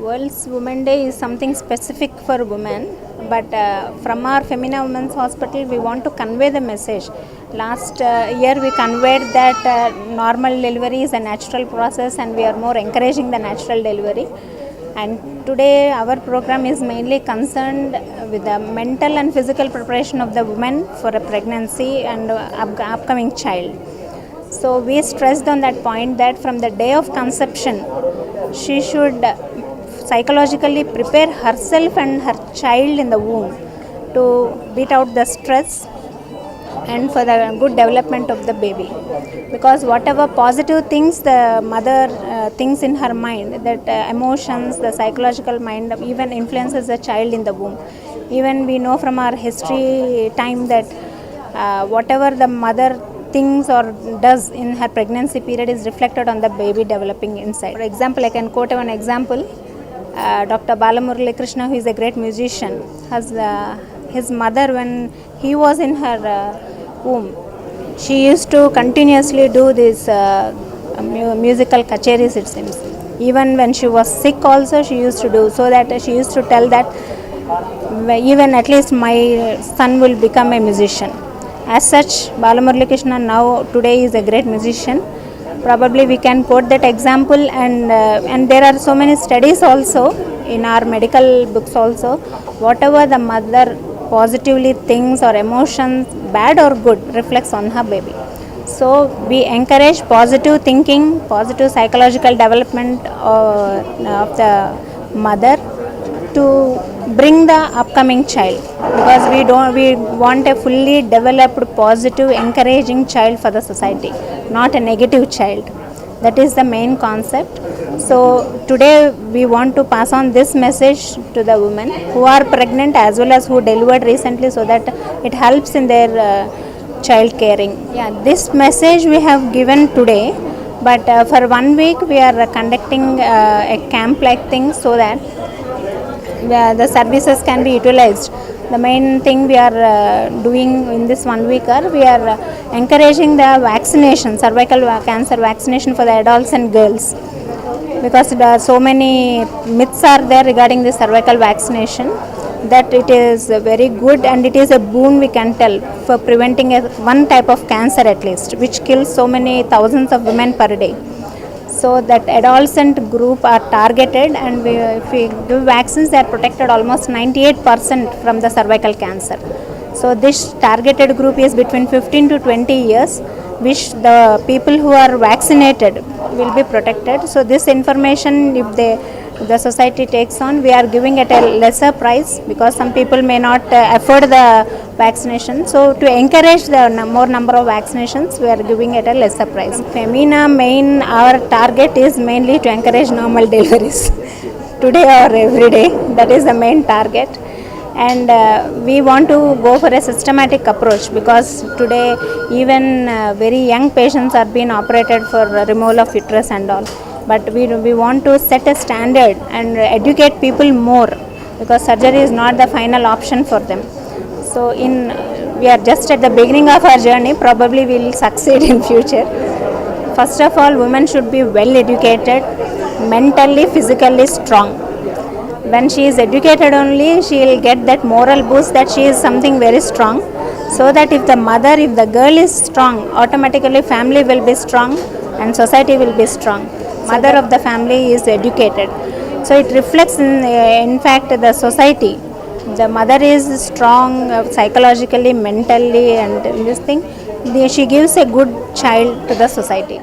World's Women Day is something specific for women, but from our Femina Women's Hospital, we want to convey the message. Last year, we conveyed that normal delivery is a natural process, and we are more encouraging the natural delivery. And today, our program is mainly concerned with the mental and physical preparation of the woman for a pregnancy and upcoming child. So we stressed on that point that from the day of conception, she should psychologically prepare herself and her child in the womb to beat out the stress and for the good development of the baby. Because whatever positive things the mother thinks in her mind, that emotions, the psychological mind even influences the child in the womb. Even we know from our history time that whatever the mother thinks or does in her pregnancy period is reflected on the baby developing inside. For example, I can quote one example. Dr. Balamurali Krishna, who is a great musician, has his mother, when he was in her womb, she used to continuously do this musical kacheris, it seems. Even when she was sick also she used to do, so that she used to tell that even at least my son will become a musician. As such, Balamurali Krishna now today is a great musician. Probably we can quote that example, and there are so many studies also in our medical books also. Whatever the mother positively thinks or emotions, bad or good, reflects on her baby. So we encourage positive thinking, positive psychological development of the mother to bring the upcoming child, because we want a fully developed, positive, encouraging child for the society, not a negative child. That is the main concept. So today we want to pass on this message to the women who are pregnant as well as who delivered recently, so that it helps in their child caring. Yeah, this message we have given today, but for 1 week we are conducting a camp like thing, so that the services can be utilized. The main thing we are doing in this 1 week we are encouraging the vaccination, cervical cancer vaccination for the adults and girls, because there are so many myths are there regarding the cervical vaccination, that it is very good and it is a boon, we can tell, for preventing one type of cancer at least, which kills so many thousands of women per day. So that adolescent group are targeted, and if we give vaccines, they are protected almost 98% from the cervical cancer. So this targeted group is between 15 to 20 years, which the people who are vaccinated will be protected. So this information, if the society takes on, we are giving at a lesser price, because some people may not afford the vaccination. So to encourage the more number of vaccinations, we are giving at a lesser price. Femina our target is mainly to encourage normal deliveries today or every day. That is the main target. And we want to go for a systematic approach, because today even very young patients are being operated for removal of uterus and all. But we want to set a standard and educate people more, because surgery is not the final option for them. So we are just at the beginning of our journey. Probably we will succeed in future. First of all, women should be well educated, mentally, physically strong. When she is educated only, she will get that moral boost that she is something very strong. So that if the girl is strong, automatically family will be strong and society will be strong. Mother of the family is educated. So it reflects in fact the society. The mother is strong psychologically, mentally, and this thing, she gives a good child to the society.